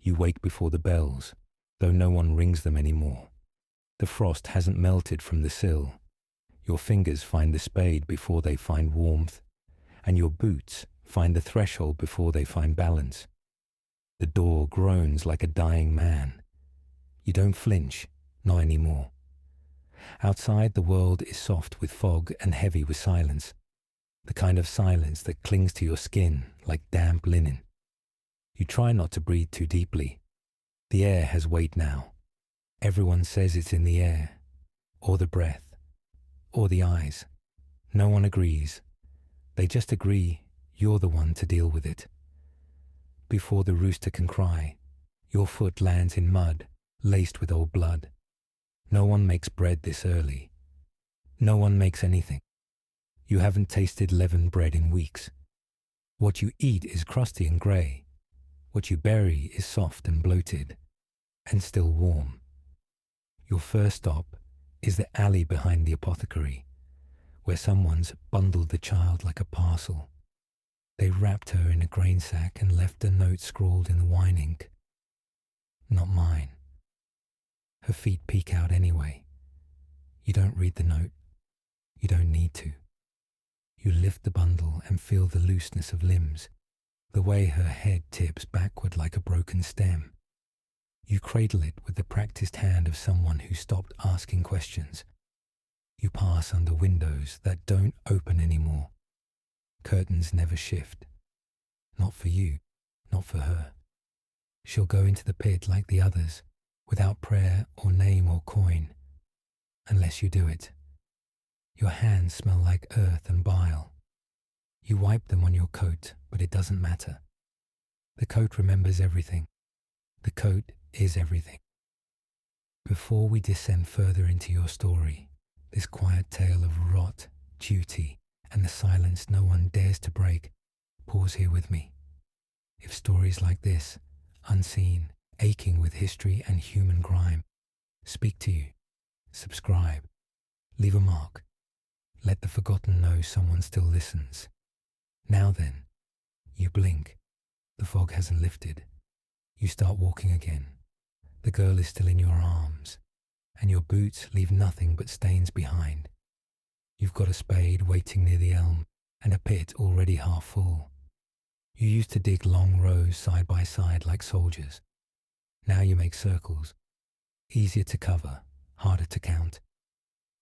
You wake before the bells, though no one rings them anymore. The frost hasn't melted from the sill. Your fingers find the spade before they find warmth, and your boots find the threshold before they find balance. The door groans like a dying man. You don't flinch, not anymore. Outside, the world is soft with fog and heavy with silence, the kind of silence that clings to your skin like damp linen. You try not to breathe too deeply. The air has weight now. Everyone says it's in the air, or the breath, or the eyes. No one agrees. They just agree you're the one to deal with it. Before the rooster can cry, your foot lands in mud, laced with old blood. No one makes bread this early. No one makes anything. You haven't tasted leavened bread in weeks. What you eat is crusty and grey. What you bury is soft and bloated, and still warm. Your first stop is the alley behind the apothecary, where someone's bundled the child like a parcel. They wrapped her in a grain sack and left a note scrawled in the wine ink. Not mine. Her feet peek out anyway. You don't read the note. You don't need to. You lift the bundle and feel the looseness of limbs, the way her head tips backward like a broken stem. You cradle it with the practiced hand of someone who stopped asking questions. You pass under windows that don't open anymore. Curtains never shift. Not for you, not for her. She'll go into the pit like the others, without prayer or name or coin, unless you do it. Your hands smell like earth and bile. You wipe them on your coat, but it doesn't matter. The coat remembers everything. The coat is everything. Before we descend further into your story, this quiet tale of rot, duty, and the silence no one dares to break, pause here with me. If stories like this, unseen, aching with history and human grime, speak to you, subscribe, leave a mark. Let the forgotten know someone still listens. Now then, you blink. The fog hasn't lifted. You start walking again. The girl is still in your arms, and your boots leave nothing but stains behind. You've got a spade waiting near the elm, and a pit already half full. You used to dig long rows side by side like soldiers. Now you make circles, easier to cover, harder to count.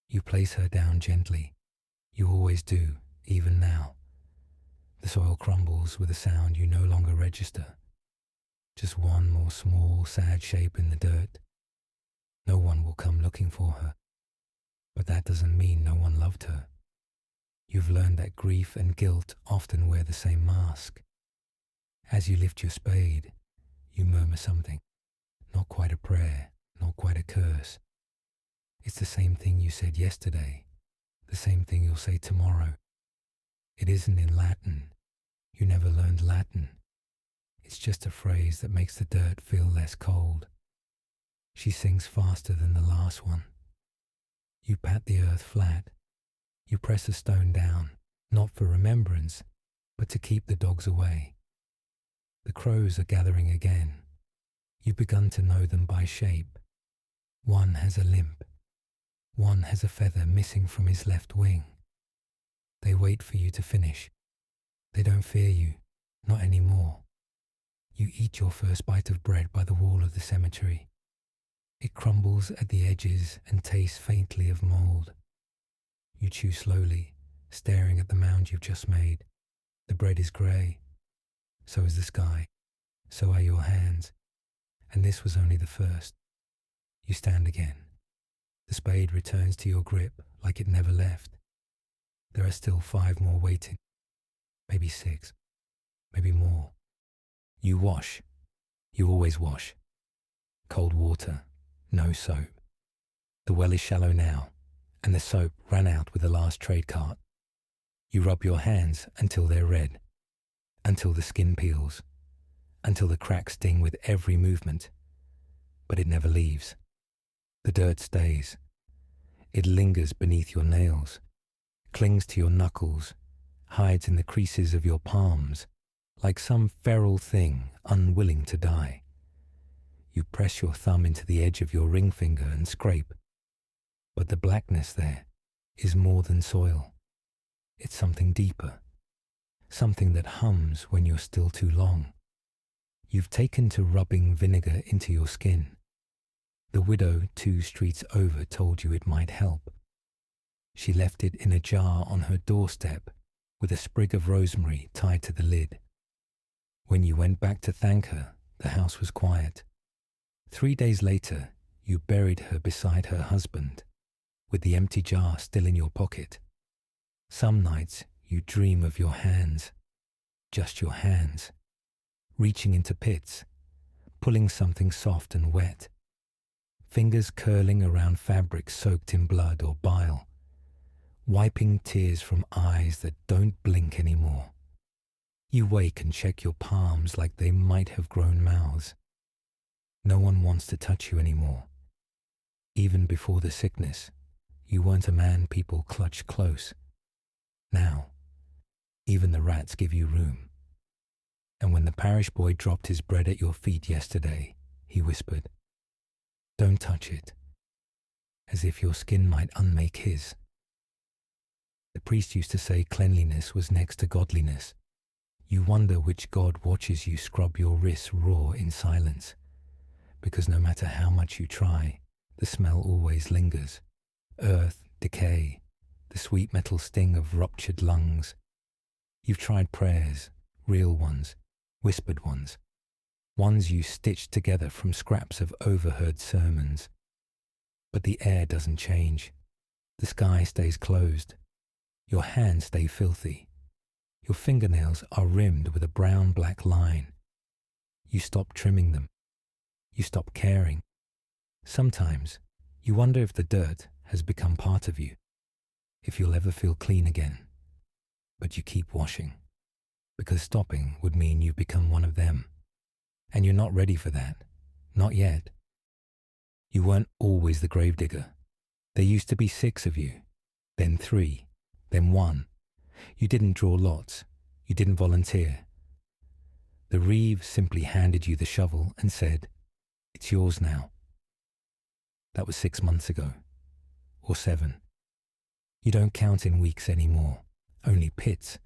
You place her down gently. You always do, even now. The soil crumbles with a sound you no longer register. Just one more small, sad shape in the dirt. No one will come looking for her. But that doesn't mean no one loved her. You've learned that grief and guilt often wear the same mask. As you lift your spade, you murmur something. Not quite a prayer, not quite a curse. It's the same thing you said yesterday, the same thing you'll say tomorrow. It isn't in Latin. You never learned Latin. It's just a phrase that makes the dirt feel less cold. She sings faster than the last one. You pat the earth flat. You press a stone down, not for remembrance, but to keep the dogs away. The crows are gathering again. You've begun to know them by shape. One has a limp. One has a feather missing from his left wing. They wait for you to finish. They don't fear you, not anymore. You eat your first bite of bread by the wall of the cemetery. It crumbles at the edges and tastes faintly of mould. You chew slowly, staring at the mound you've just made. The bread is grey. So is the sky. So are your hands. And this was only the first. You stand again. The spade returns to your grip like it never left. There are still 5 more waiting. Maybe 6. Maybe more. You wash. You always wash. Cold water. No soap. The well is shallow now, and the soap ran out with the last trade cart. You rub your hands until they're red, until the skin peels, until the cracks sting with every movement. But it never leaves. The dirt stays. It lingers beneath your nails, clings to your knuckles, hides in the creases of your palms, like some feral thing unwilling to die. You press your thumb into the edge of your ring finger and scrape. But the blackness there is more than soil. It's something deeper, something that hums when you're still too long. You've taken to rubbing vinegar into your skin. The widow 2 streets over told you it might help. She left it in a jar on her doorstep with a sprig of rosemary tied to the lid. When you went back to thank her, the house was quiet. 3 days later, you buried her beside her husband, with the empty jar still in your pocket. Some nights you dream of your hands, just your hands, reaching into pits, pulling something soft and wet, fingers curling around fabric soaked in blood or bile, wiping tears from eyes that don't blink anymore. You wake and check your palms like they might have grown mouths. No one wants to touch you anymore. Even before the sickness, you weren't a man people clutched close. Now, even the rats give you room. And when the parish boy dropped his bread at your feet yesterday, he whispered, "Don't touch it," as if your skin might unmake his. The priest used to say cleanliness was next to godliness. You wonder which god watches you scrub your wrists raw in silence, because no matter how much you try, the smell always lingers. Earth, decay, the sweet metal sting of ruptured lungs. You've tried prayers, real ones, whispered ones you stitched together from scraps of overheard sermons. But the air doesn't change. The sky stays closed. Your hands stay filthy. Your fingernails are rimmed with a brown-black line. You stop trimming them. You stop caring. Sometimes you wonder if the dirt has become part of you, if you'll ever feel clean again. But you keep washing, because stopping would mean you've become one of them. And you're not ready for that. Not yet. You weren't always the gravedigger. There used to be 6 of you, then 3, then 1. You didn't draw lots. You didn't volunteer. The reeve simply handed you the shovel and said, "It's yours now." That was 6 months ago, or 7. You don't count in weeks anymore, only pits.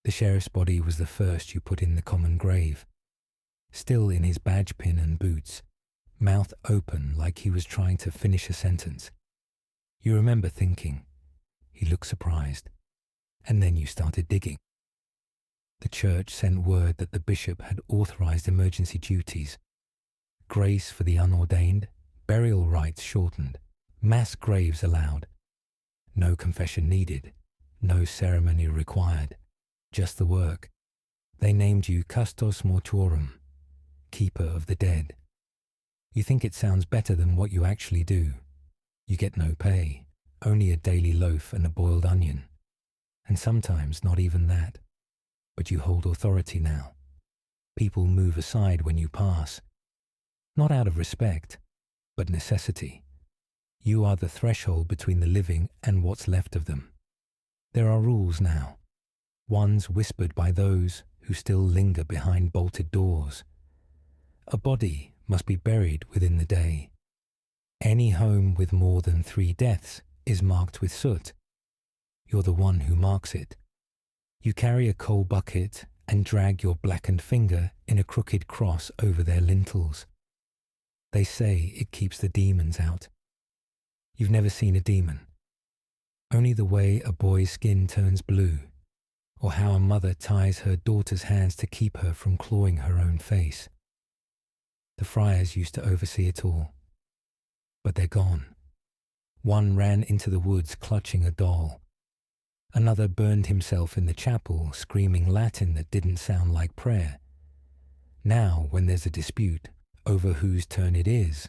The sheriff's body was the first you put in the common grave, still in his badge pin and boots, mouth open like he was trying to finish a sentence. You remember thinking, he looked surprised, and then you started digging. The church sent word that the bishop had authorized emergency duties, grace for the unordained, burial rites shortened, mass graves allowed. No confession needed, no ceremony required, just the work. They named you Custos Mortuorum, keeper of the dead. You think it sounds better than what you actually do. You get no pay, only a daily loaf and a boiled onion, and sometimes not even that. But you hold authority now. People move aside when you pass, not out of respect, but necessity. You are the threshold between the living and what's left of them. There are rules now, ones whispered by those who still linger behind bolted doors. A body must be buried within the day. Any home with more than 3 deaths is marked with soot. You're the one who marks it. You carry a coal bucket and drag your blackened finger in a crooked cross over their lintels. They say it keeps the demons out. You've never seen a demon. Only the way a boy's skin turns blue, or how a mother ties her daughter's hands to keep her from clawing her own face. The friars used to oversee it all, but they're gone. One ran into the woods clutching a doll. Another burned himself in the chapel screaming Latin that didn't sound like prayer. Now, when there's a dispute over whose turn it is,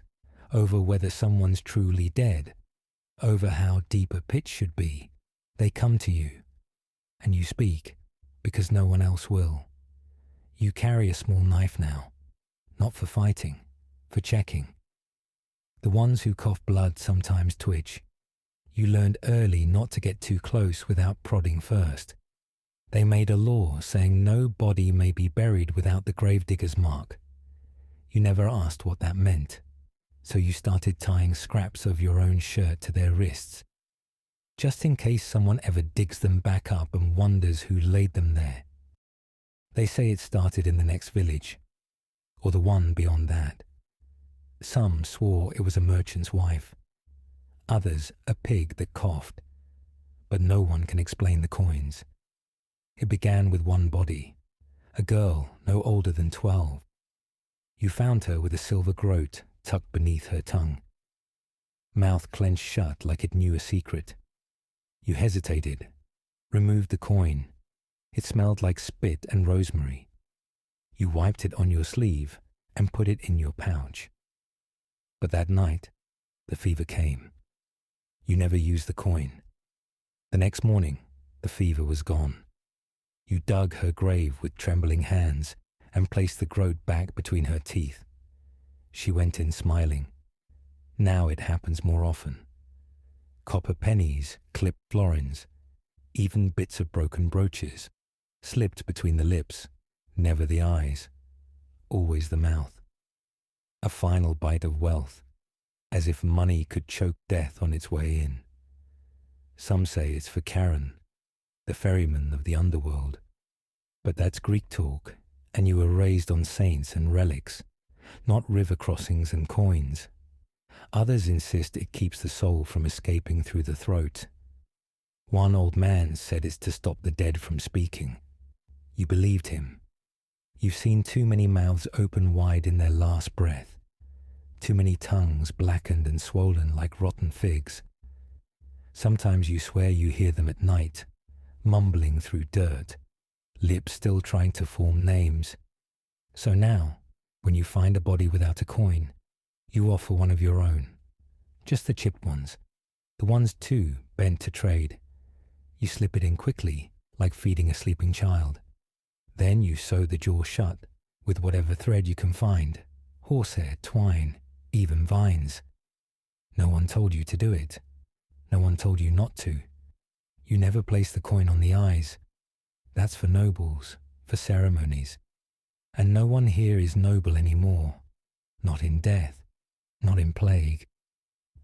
over whether someone's truly dead, over how deep a pit should be, they come to you, and you speak, because no one else will. You carry a small knife now, not for fighting, for checking. The ones who cough blood sometimes twitch. You learned early not to get too close without prodding first. They made a law saying no body may be buried without the gravedigger's mark. You never asked what that meant, so you started tying scraps of your own shirt to their wrists, just in case someone ever digs them back up and wonders who laid them there. They say it started in the next village, or the one beyond that. Some swore it was a merchant's wife, others a pig that coughed, but no one can explain the coins. It began with one body, a girl no older than 12. You found her with a silver groat tucked beneath her tongue, mouth clenched shut like it knew a secret. You hesitated, removed the coin. It smelled like spit and rosemary. You wiped it on your sleeve and put it in your pouch. But that night, the fever came. You never used the coin. The next morning, the fever was gone. You dug her grave with trembling hands and placed the groat back between her teeth. She went in smiling. Now it happens more often. Copper pennies, clipped florins, even bits of broken brooches, slipped between the lips, never the eyes, always the mouth. A final bite of wealth, as if money could choke death on its way in. Some say it's for Charon, the ferryman of the underworld. But that's Greek talk, and you were raised on saints and relics, not river crossings and coins. Others insist it keeps the soul from escaping through the throat. One old man said it's to stop the dead from speaking. You believed him. You've seen too many mouths open wide in their last breath, too many tongues blackened and swollen like rotten figs. Sometimes you swear you hear them at night, mumbling through dirt, lips still trying to form names. So now, when you find a body without a coin, you offer one of your own, just the chipped ones, the ones too bent to trade. You slip it in quickly, like feeding a sleeping child. Then you sew the jaw shut with whatever thread you can find, horsehair, twine, even vines. No one told you to do it. No one told you not to. You never place the coin on the eyes. That's for nobles, for ceremonies. And no one here is noble anymore. Not in death, not in plague.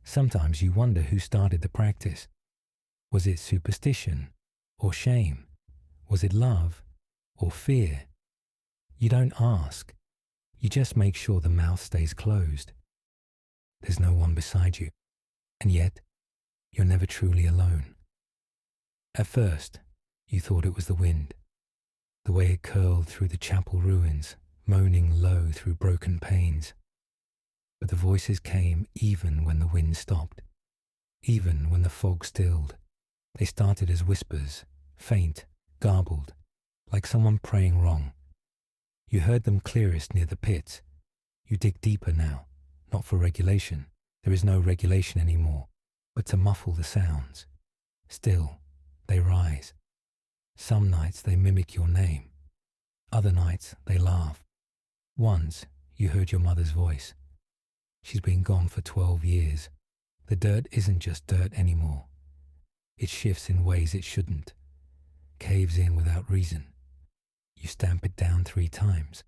Sometimes you wonder who started the practice. Was it superstition or shame? Was it love or fear? You don't ask. You just make sure the mouth stays closed. There's no one beside you, and yet you're never truly alone. At first, you thought it was the wind, the way it curled through the chapel ruins, moaning low through broken panes. But the voices came even when the wind stopped, even when the fog stilled. They started as whispers, faint, garbled, like someone praying wrong. You heard them clearest near the pits. You dig deeper now, not for regulation. There is no regulation anymore, but to muffle the sounds. Still, they rise. Some nights they mimic your name. Other nights they laugh. Once you heard your mother's voice. She's been gone for 12 years. The dirt isn't just dirt anymore. It shifts in ways it shouldn't, caves in without reason. You stamp it down 3 times,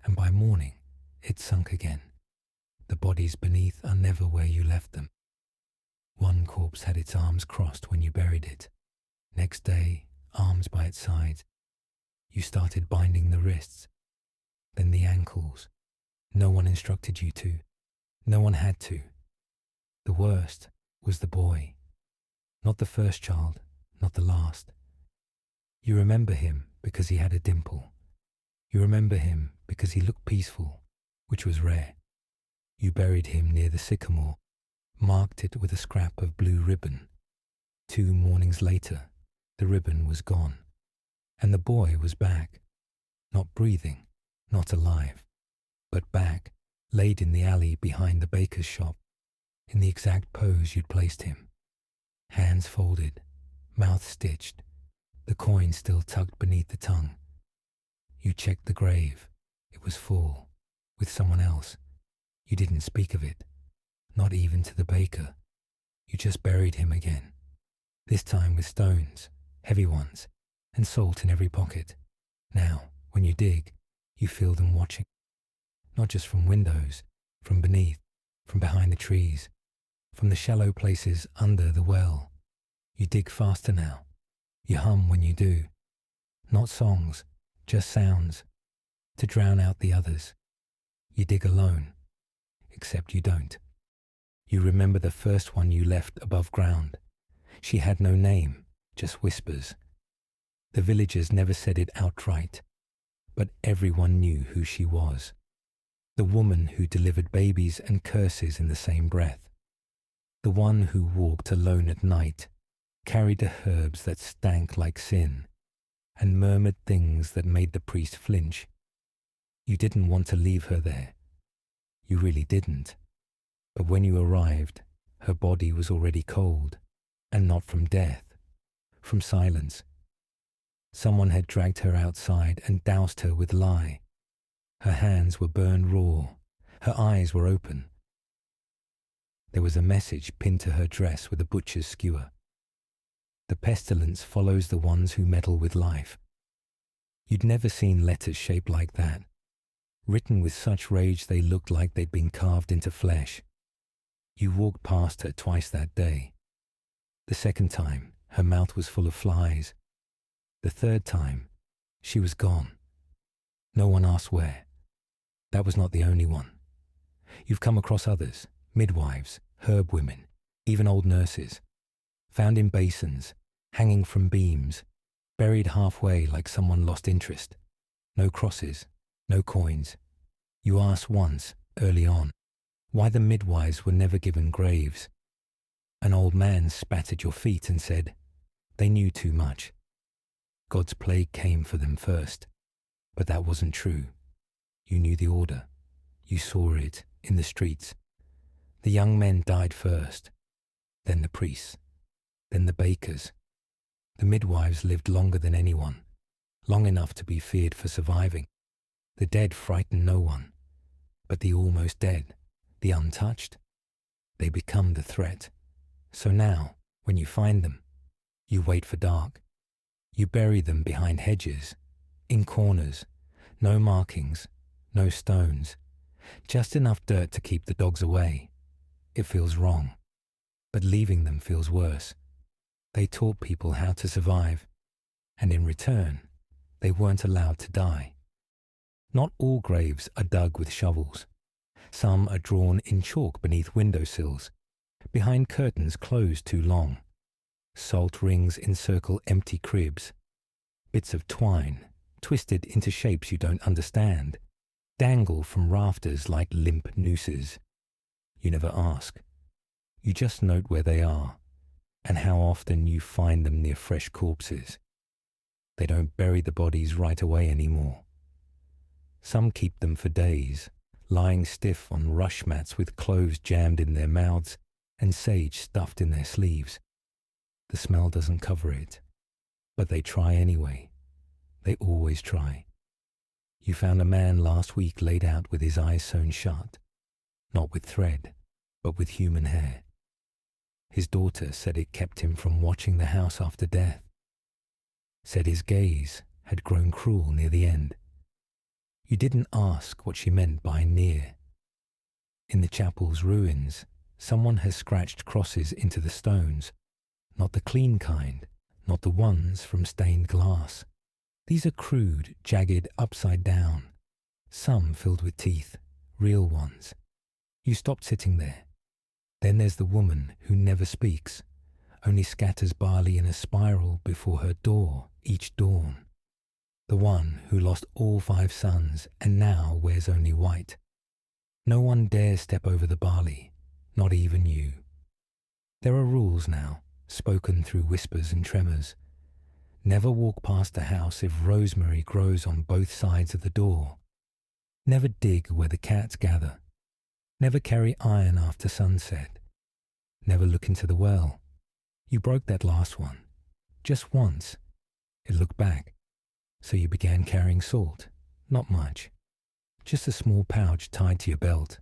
and by morning it's sunk again. The bodies beneath are never where you left them. One corpse had its arms crossed when you buried it. Next day, arms by its sides. You started binding the wrists, then the ankles. No one instructed you to. No one had to. The worst was the boy. Not the first child, not the last. You remember him because he had a dimple. You remember him because he looked peaceful, which was rare. You buried him near the sycamore, marked it with a scrap of blue ribbon. 2 mornings later, the ribbon was gone, and the boy was back, not breathing, not alive, but back, laid in the alley behind the baker's shop, in the exact pose you'd placed him. Hands folded, mouth stitched, the coin still tucked beneath the tongue. You checked the grave. It was full, with someone else. You didn't speak of it, not even to the baker. You just buried him again, this time with stones, heavy ones, and salt in every pocket. Now, when you dig, you feel them watching. not just from windows, from beneath, from behind the trees, from the shallow places under the well. You dig faster now. You hum when you do. Not songs, just sounds, to drown out the others. You dig alone, except you don't. You remember the first one you left above ground. She had no name, just whispers. The villagers never said it outright, but everyone knew who she was. The woman who delivered babies and curses in the same breath. The one who walked alone at night, carried the herbs that stank like sin, and murmured things that made the priest flinch. You didn't want to leave her there. You really didn't. But when you arrived, her body was already cold, and not from death, from silence. Someone had dragged her outside and doused her with lye. Her hands were burned raw. Her eyes were open. There was a message pinned to her dress with a butcher's skewer. The pestilence follows the ones who meddle with life. You'd never seen letters shaped like that, written with such rage they looked like they'd been carved into flesh. You walked past her twice that day. The second time, her mouth was full of flies. The third time, she was gone. No one asked where. That was not the only one. You've come across others, midwives, herb women, even old nurses, found in basins, hanging from beams, buried halfway like someone lost interest. No crosses, no coins. You asked once, early on, why the midwives were never given graves. An old man spat at your feet and said, they knew too much. God's plague came for them first, but that wasn't true. You knew the order. You saw it in the streets. The young men died first, then the priests, then the bakers. The midwives lived longer than anyone, long enough to be feared for surviving. The dead frighten no one, but the almost dead, the untouched, they become the threat. So now, when you find them, you wait for dark. You bury them behind hedges, in corners, no markings, no stones, just enough dirt to keep the dogs away. It feels wrong, but leaving them feels worse. They taught people how to survive, and in return, they weren't allowed to die. Not all graves are dug with shovels. Some are drawn in chalk beneath windowsills, behind curtains closed too long. Salt rings encircle empty cribs. Bits of twine, twisted into shapes you don't understand, dangle from rafters like limp nooses. You never ask. You just note where they are, and how often you find them near fresh corpses. They don't bury the bodies right away anymore. Some keep them for days, lying stiff on rush mats with cloves jammed in their mouths and sage stuffed in their sleeves. The smell doesn't cover it, but they try anyway. They always try. You found a man last week laid out with his eyes sewn shut, not with thread, but with human hair. His daughter said it kept him from watching the house after death. Said his gaze had grown cruel near the end. You didn't ask what she meant by near. In the chapel's ruins, someone has scratched crosses into the stones, not the clean kind, not the ones from stained glass. These are crude, jagged, upside down, some filled with teeth, real ones. You stopped sitting there. Then there's the woman who never speaks, only scatters barley in a spiral before her door each dawn. The one who lost all 5 sons and now wears only white. No one dares step over the barley, not even you. There are rules now, spoken through whispers and tremors. Never walk past a house if rosemary grows on both sides of the door. Never dig where the cats gather. Never carry iron after sunset. Never look into the well. You broke that last one. Just once. It looked back. So you began carrying salt. Not much. Just a small pouch tied to your belt.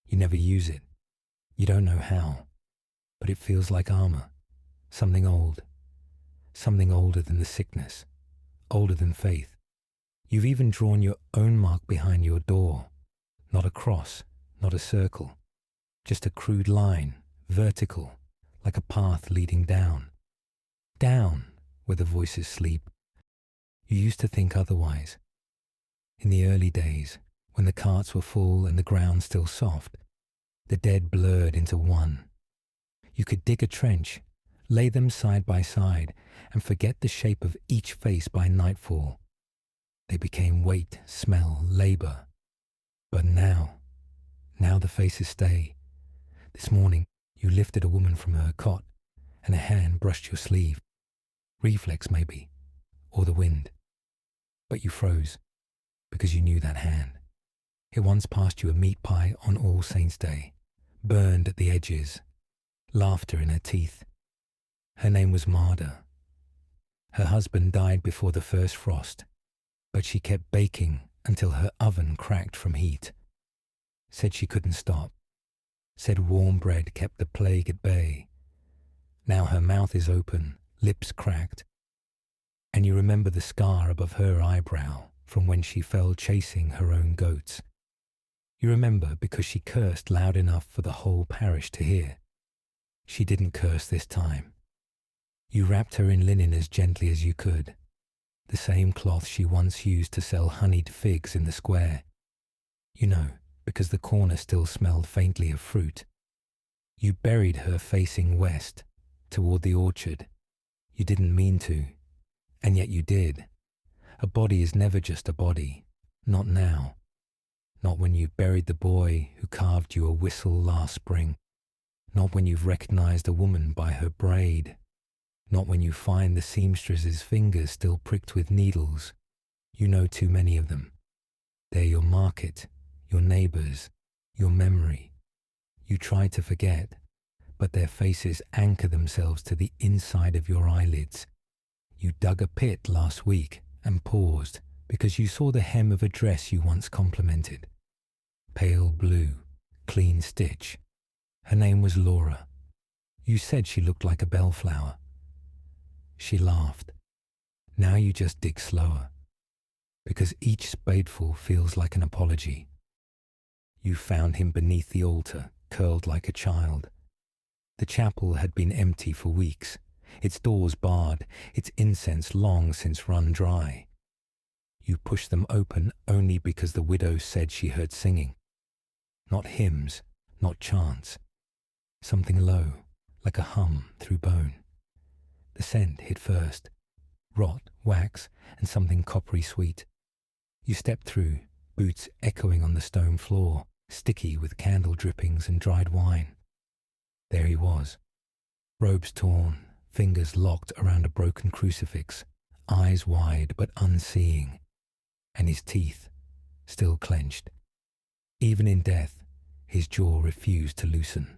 You never use it. You don't know how. But it feels like armor. Something old. Something older than the sickness. Older than faith. You've even drawn your own mark behind your door. Not a cross, not a circle, just a crude line, vertical, like a path leading down. Down, where the voices sleep. You used to think otherwise. In the early days, when the carts were full and the ground still soft, the dead blurred into one. You could dig a trench, lay them side by side, and forget the shape of each face by nightfall. They became weight, smell, labor. But now the faces stay. This morning, you lifted a woman from her cot, and a hand brushed your sleeve. Reflex, maybe, or the wind. But you froze, because you knew that hand. It once passed you a meat pie on All Saints' Day, burned at the edges, laughter in her teeth. Her name was Marda. Her husband died before the first frost, but she kept baking until her oven cracked from heat. Said she couldn't stop. Said warm bread kept the plague at bay. Now her mouth is open, lips cracked. And you remember the scar above her eyebrow from when she fell chasing her own goats. You remember because she cursed loud enough for the whole parish to hear. She didn't curse this time. You wrapped her in linen as gently as you could, the same cloth she once used to sell honeyed figs in the square. You know, because the corner still smelled faintly of fruit. You buried her facing west, toward the orchard. You didn't mean to, and yet you did. A body is never just a body, not now. Not when you've buried the boy who carved you a whistle last spring. Not when you've recognized a woman by her braid. Not when you find the seamstress's fingers still pricked with needles. You know too many of them. They're your market, your neighbors, your memory. You try to forget, but their faces anchor themselves to the inside of your eyelids. You dug a pit last week and paused because you saw the hem of a dress you once complimented. Pale blue, clean stitch. Her name was Laura. You said she looked like a bellflower. She laughed. Now you just dig slower, because each spadeful feels like an apology. You found him beneath the altar, curled like a child. The chapel had been empty for weeks, its doors barred, its incense long since run dry. You pushed them open only because the widow said she heard singing. Not hymns, not chants. Something low, like a hum through bone. The scent hit first, rot, wax, and something coppery sweet. You stepped through, boots echoing on the stone floor, sticky with candle drippings and dried wine. There he was, robes torn, fingers locked around a broken crucifix, eyes wide but unseeing, and his teeth still clenched. Even in death, his jaw refused to loosen.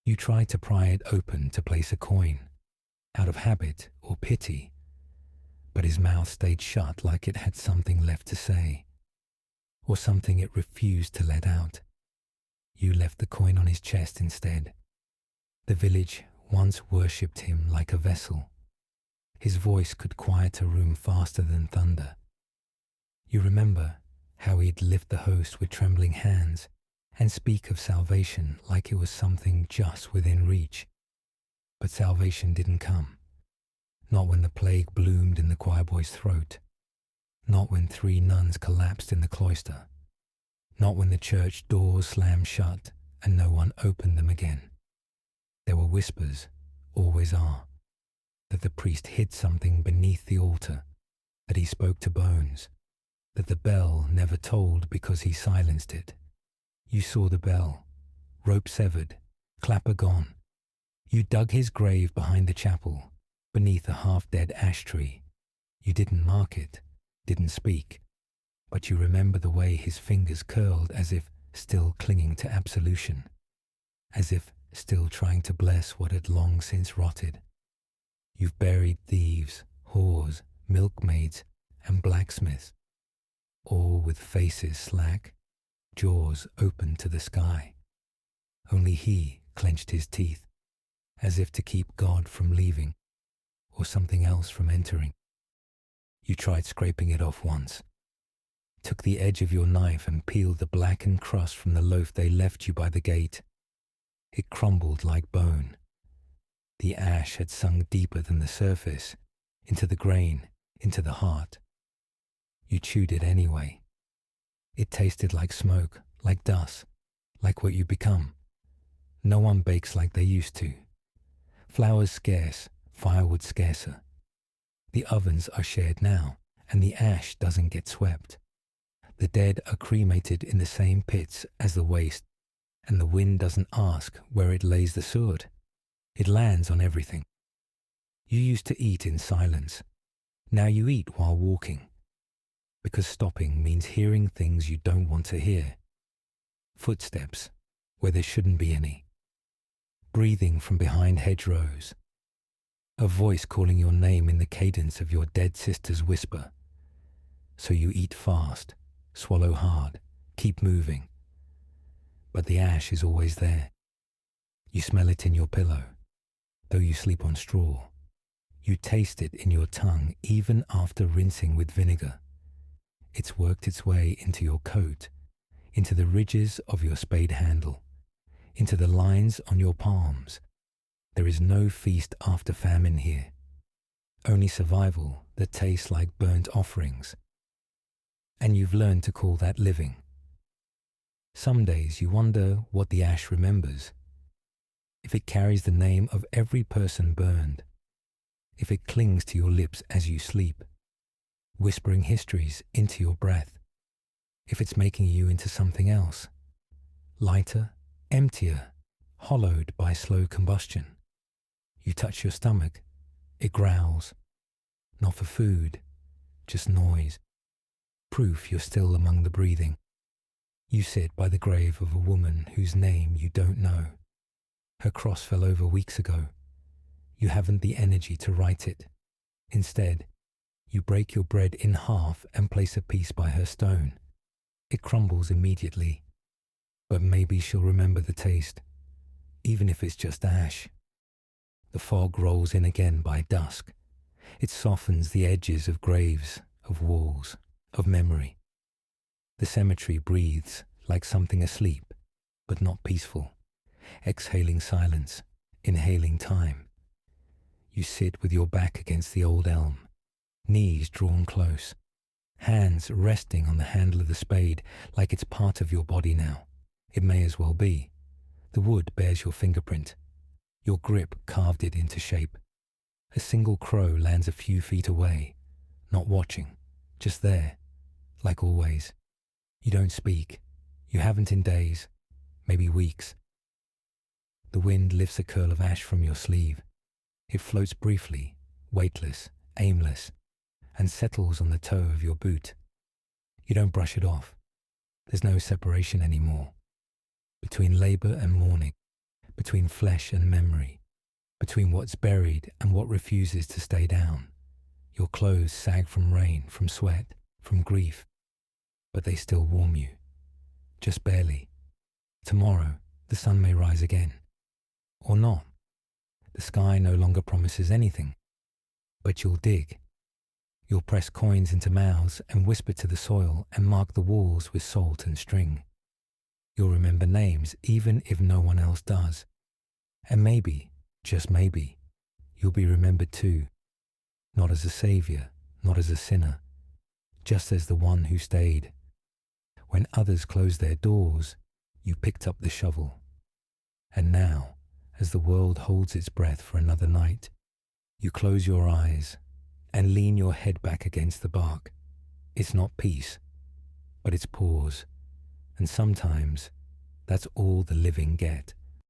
You tried to pry it open to place a coin, out of habit or pity, but his mouth stayed shut like it had something left to say, or something it refused to let out. You left the coin on his chest instead. The village once worshipped him like a vessel. His voice could quiet a room faster than thunder. You remember how he'd lift the host with trembling hands and speak of salvation like it was something just within reach. But salvation didn't come. Not when the plague bloomed in the choirboy's throat. Not when 3 nuns collapsed in the cloister. Not when the church doors slammed shut and no one opened them again. There were whispers, always are, that the priest hid something beneath the altar, that he spoke to bones, that the bell never tolled because he silenced it. You saw the bell, rope severed, clapper gone. You dug his grave behind the chapel, beneath a half-dead ash tree. You didn't mark it, didn't speak, but you remember the way his fingers curled as if still clinging to absolution, as if still trying to bless what had long since rotted. You've buried thieves, whores, milkmaids, and blacksmiths, all with faces slack, jaws open to the sky. Only he clenched his teeth, as if to keep God from leaving, or something else from entering. You tried scraping it off once, took the edge of your knife and peeled the blackened crust from the loaf they left you by the gate. It crumbled like bone. The ash had sunk deeper than the surface, into the grain, into the heart. You chewed it anyway. It tasted like smoke, like dust, like what you become. No one bakes like they used to. Flour's scarce, firewood scarcer. The ovens are shared now, and the ash doesn't get swept. The dead are cremated in the same pits as the waste, and the wind doesn't ask where it lays the sword. It lands on everything. You used to eat in silence. Now you eat while walking, because stopping means hearing things you don't want to hear. Footsteps where there shouldn't be any. Breathing from behind hedgerows. A voice calling your name in the cadence of your dead sister's whisper. So you eat fast, swallow hard, keep moving. But the ash is always there. You smell it in your pillow, though you sleep on straw. You taste it in your tongue even after rinsing with vinegar. It's worked its way into your coat, into the ridges of your spade handle, into the lines on your palms. There is no feast after famine here, only survival that tastes like burnt offerings. And you've learned to call that living. Some days you wonder what the ash remembers, if it carries the name of every person burned, if it clings to your lips as you sleep, whispering histories into your breath, if it's making you into something else, lighter, emptier, hollowed by slow combustion. You touch your stomach, it growls, not for food, just noise, proof you're still among the breathing. You sit by the grave of a woman whose name you don't know. Her cross fell over weeks ago. You haven't the energy to write it. Instead, you break your bread in half and place a piece by her stone. It crumbles immediately, but maybe she'll remember the taste, even if it's just ash. The fog rolls in again by dusk. It softens the edges of graves, of walls, of memory. The cemetery breathes like something asleep, but not peaceful, exhaling silence, inhaling time. You sit with your back against the old elm, knees drawn close, hands resting on the handle of the spade like it's part of your body now. It may as well be. The wood bears your fingerprint. Your grip carved it into shape. A single crow lands a few feet away, not watching, just there, like always. You don't speak. You haven't in days, maybe weeks. The wind lifts a curl of ash from your sleeve. It floats briefly, weightless, aimless, and settles on the toe of your boot. You don't brush it off. There's no separation anymore. Between labor and mourning, between flesh and memory, between what's buried and what refuses to stay down. Your clothes sag from rain, from sweat, from grief, but they still warm you. Just barely. Tomorrow, the sun may rise again. Or not. The sky no longer promises anything. But you'll dig. You'll press coins into mouths and whisper to the soil and mark the walls with salt and string. You'll remember names even if no one else does. And maybe, just maybe, you'll be remembered too. Not as a savior, not as a sinner, just as the one who stayed. When others closed their doors, you picked up the shovel. And now, as the world holds its breath for another night, you close your eyes and lean your head back against the bark. It's not peace, but it's pause. And sometimes that's all the living get.